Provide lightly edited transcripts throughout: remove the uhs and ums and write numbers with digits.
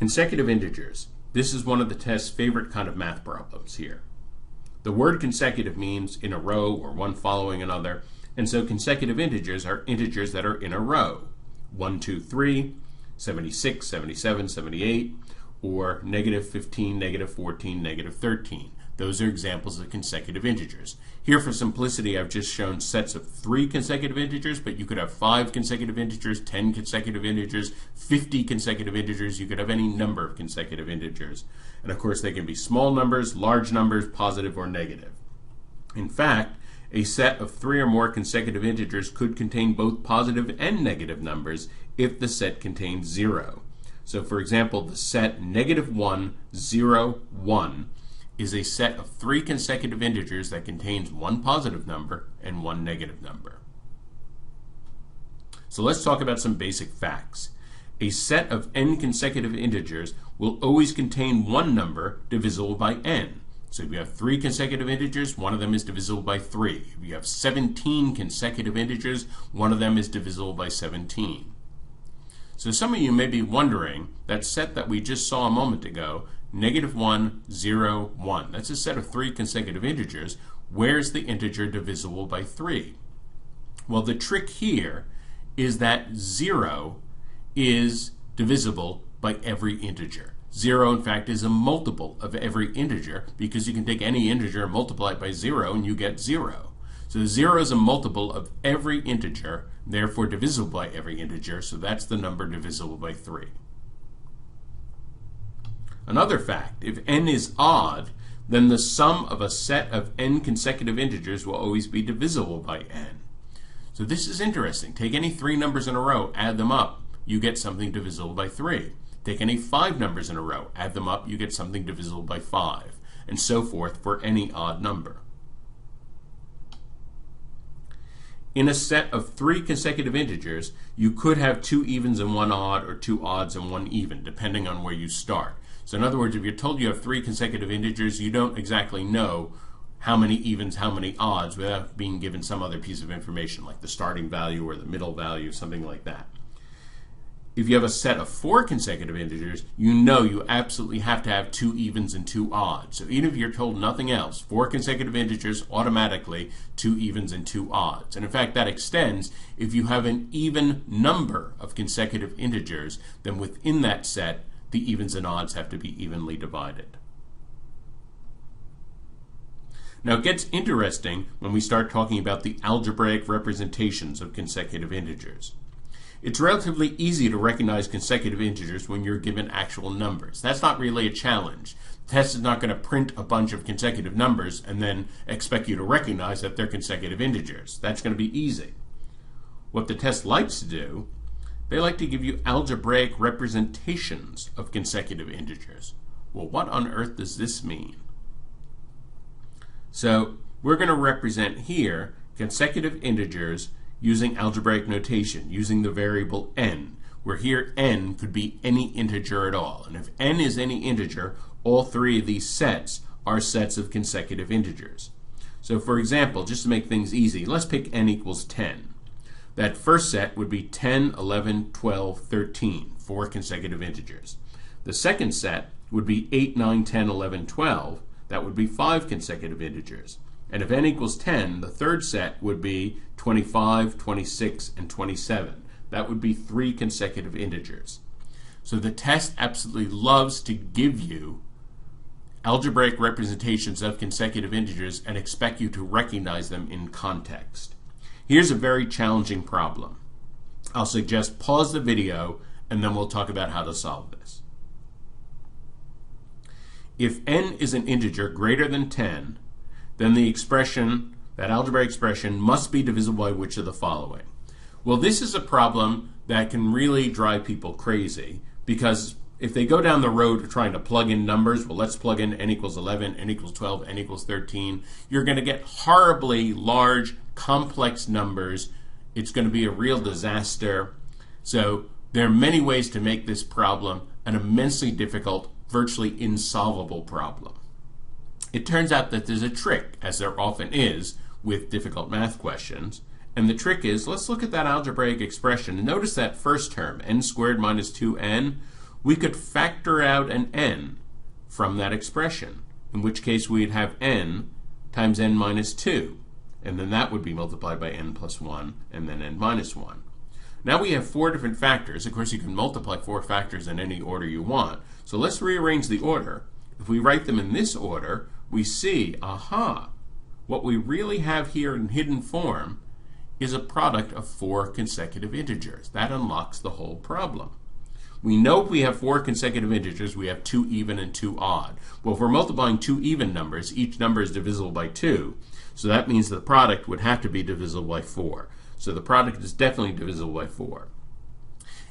Consecutive integers. This is one of the test's favorite kind of math problems here. The word consecutive means in a row or one following another, and so consecutive integers are integers that are in a row. 1, 2, 3, 76, 77, 78, or negative 15, negative 14, negative 13. Those are examples of consecutive integers. Here for simplicity I've just shown sets of 3 consecutive integers, but you could have 5 consecutive integers, 10 consecutive integers, 50 consecutive integers. You could have any number of consecutive integers. And of course they can be small numbers, large numbers, positive or negative. In fact, a set of 3 or more consecutive integers could contain both positive and negative numbers if the set contains 0. So for example, the set negative 1, 0, 1 is a set of 3 consecutive integers that contains one positive number and one negative number. So let's talk about some basic facts. A set of n consecutive integers will always contain one number divisible by n. So if you have 3 consecutive integers, one of them is divisible by 3. If you have 17 consecutive integers, one of them is divisible by 17. So some of you may be wondering, that set that we just saw a moment ago, negative 1, 0, 1. That's a set of 3 consecutive integers. Where's the integer divisible by 3? Well, the trick here is that 0 is divisible by every integer. 0, in fact, is a multiple of every integer because you can take any integer and multiply it by 0 and you get 0. So 0 is a multiple of every integer, therefore divisible by every integer, so that's the number divisible by 3. Another fact, if n is odd, then the sum of a set of n consecutive integers will always be divisible by n. So this is interesting. Take any 3 numbers in a row, add them up, you get something divisible by 3. Take any 5 numbers in a row, add them up, you get something divisible by 5, and so forth for any odd number. In a set of 3 consecutive integers, you could have 2 evens and 1 odd, or 2 odds and 1 even, depending on where you start. So in other words, if you're told you have 3 consecutive integers, you don't exactly know how many evens, how many odds, without being given some other piece of information, like the starting value or the middle value, something like that. If you have a set of 4 consecutive integers, you know you absolutely have to have 2 evens and 2 odds. So even if you're told nothing else, 4 consecutive integers, automatically 2 evens and 2 odds. And in fact, that extends if you have an even number of consecutive integers, then within that set, the evens and odds have to be evenly divided. Now it gets interesting when we start talking about the algebraic representations of consecutive integers. It's relatively easy to recognize consecutive integers when you're given actual numbers. That's not really a challenge. The test is not going to print a bunch of consecutive numbers and then expect you to recognize that they're consecutive integers. That's going to be easy. What the test likes to do, they like to give you algebraic representations of consecutive integers. Well, what on earth does this mean? So we're going to represent here consecutive integers using algebraic notation, using the variable n, where here n could be any integer at all. And if n is any integer, all 3 of these sets are sets of consecutive integers. So for example, just to make things easy, let's pick n equals 10. That first set would be 10, 11, 12, 13, 4 consecutive integers. The second set would be 8, 9, 10, 11, 12. That would be 5 consecutive integers. And if n equals 10, the third set would be 25, 26, and 27. That would be 3 consecutive integers. So the test absolutely loves to give you algebraic representations of consecutive integers and expect you to recognize them in context. Here's a very challenging problem. I'll suggest pause the video and then we'll talk about how to solve this. If n is an integer greater than 10, then the expression, that algebraic expression, must be divisible by which of the following? Well, this is a problem that can really drive people crazy because if they go down the road of trying to plug in numbers, well, let's plug in n equals 11, n equals 12, n equals 13, you're going to get horribly large, complex numbers. It's going to be a real disaster. So there are many ways to make this problem an immensely difficult, virtually insolvable problem. It turns out that there's a trick, as there often is with difficult math questions, and the trick is, let's look at that algebraic expression and notice that first term, n squared minus 2n. we could factor out an n from that expression, in which case we'd have n times n minus 2, and then that would be multiplied by n plus 1, and then n minus 1. Now we have 4 different factors. Of course, you can multiply 4 factors in any order you want. So let's rearrange the order. If we write them in this order, we see, aha, what we really have here in hidden form is a product of 4 consecutive integers. That unlocks the whole problem. We know if we have 4 consecutive integers, we have 2 even and 2 odd. Well, if we're multiplying 2 even numbers, each number is divisible by 2. So that means the product would have to be divisible by 4. So the product is definitely divisible by 4.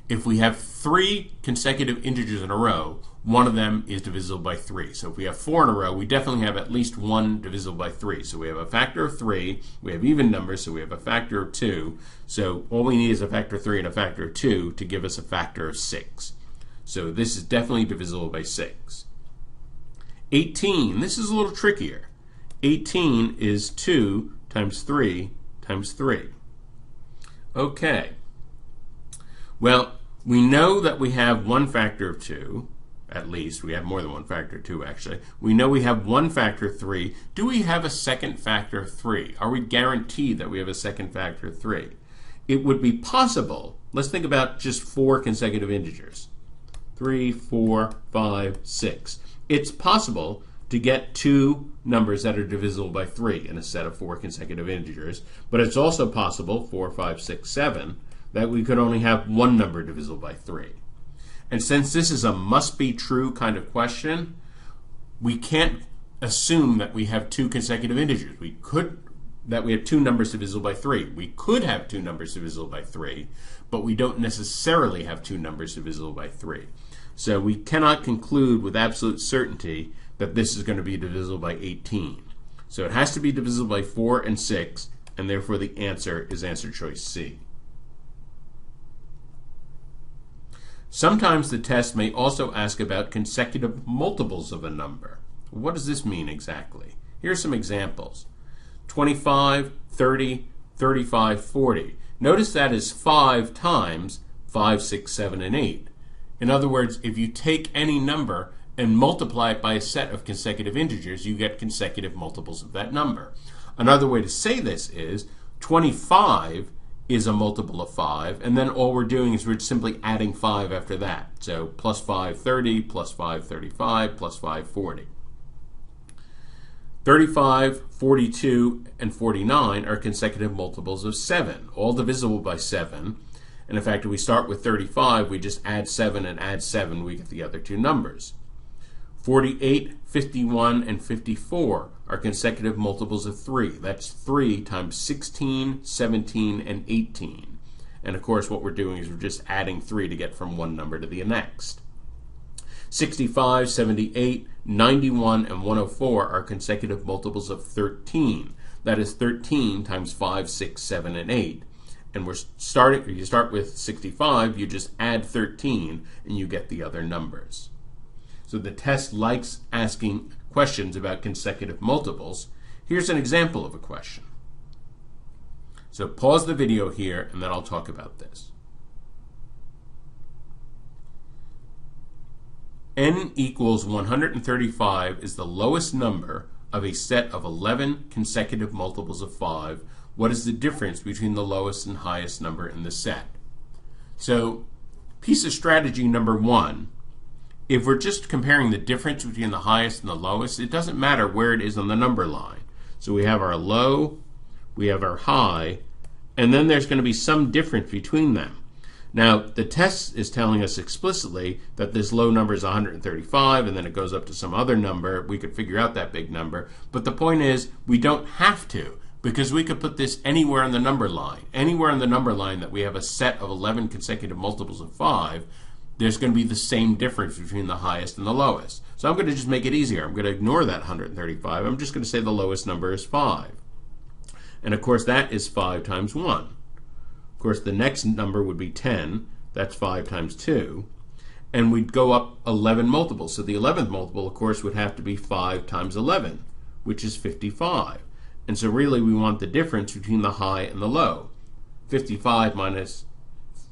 If we have 3 consecutive integers in a row, one of them is divisible by 3. So if we have 4 in a row, we definitely have at least one divisible by 3. So we have a factor of 3. We have even numbers, so we have a factor of 2. So all we need is a factor of 3 and a factor of 2 to give us a factor of 6. So this is definitely divisible by 6. 18, this is a little trickier. 18 is 2 times 3 times 3. Okay. Well, we know that we have one factor of 2, at least. We have more than one factor of 2, actually. We know we have one factor of 3. Do we have a second factor of 3? Are we guaranteed that we have a second factor of 3? It would be possible. Let's think about just 4 consecutive integers. 3, 4, 5, 6. It's possible to get 2 numbers that are divisible by 3 in a set of 4 consecutive integers, but it's also possible, 4, 5, 6, 7, that we could only have one number divisible by 3. And since this is a must-be-true kind of question, we can't assume that we have 2 consecutive integers. That we have 2 numbers divisible by 3. We could have 2 numbers divisible by 3, but we don't necessarily have 2 numbers divisible by 3. So we cannot conclude with absolute certainty that this is going to be divisible by 18. So it has to be divisible by 4 and 6, and therefore the answer is answer choice C. Sometimes the test may also ask about consecutive multiples of a number. What does this mean exactly? Here are some examples. 25, 30, 35, 40. Notice that is 5 times 5, 6, 7, and 8. In other words, if you take any number and multiply it by a set of consecutive integers, you get consecutive multiples of that number. Another way to say this is 25 is a multiple of 5, and then all we're doing is we're simply adding 5 after that. So plus 5, 30, plus 5, 35, plus 5, 40. 35, 42, and 49 are consecutive multiples of 7, all divisible by 7. And in fact, if we start with 35, we just add 7 and add 7, we get the other 2 numbers. 48, 51, and 54 are consecutive multiples of 3. That's 3 times 16, 17, and 18. And of course, what we're doing is we're just adding 3 to get from one number to the next. 65, 78, 91, and 104 are consecutive multiples of 13. That is 13 times 5, 6, 7, and 8. And you start with 65, you just add 13, and you get the other numbers. So the test likes asking questions about consecutive multiples. Here's an example of a question. So pause the video here, and then I'll talk about this. N equals 135 is the lowest number of a set of 11 consecutive multiples of 5. What is the difference between the lowest and highest number in the set? So, piece of strategy number 1, if we're just comparing the difference between the highest and the lowest, it doesn't matter where it is on the number line. So we have our low, we have our high, and then there's going to be some difference between them. Now, the test is telling us explicitly that this low number is 135, and then it goes up to some other number. We could figure out that big number. But the point is, we don't have to, because we could put this anywhere on the number line. Anywhere on the number line that we have a set of 11 consecutive multiples of 5, there's going to be the same difference between the highest and the lowest. So I'm going to just make it easier. I'm going to ignore that 135. I'm just going to say the lowest number is 5. And of course, that is 5 times 1. Of course, the next number would be 10. That's 5 times 2. And we'd go up 11 multiples. So the 11th multiple, of course, would have to be 5 times 11, which is 55. And so really, we want the difference between the high and the low. 55 minus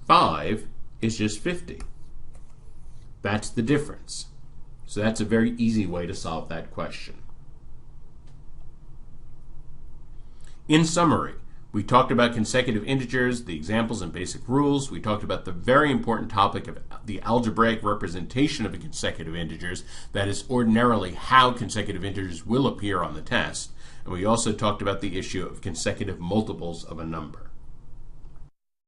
5 is just 50. That's the difference. So that's a very easy way to solve that question. In summary, we talked about consecutive integers, the examples and basic rules. We talked about the very important topic of the algebraic representation of consecutive integers, that is ordinarily how consecutive integers will appear on the test. And we also talked about the issue of consecutive multiples of a number.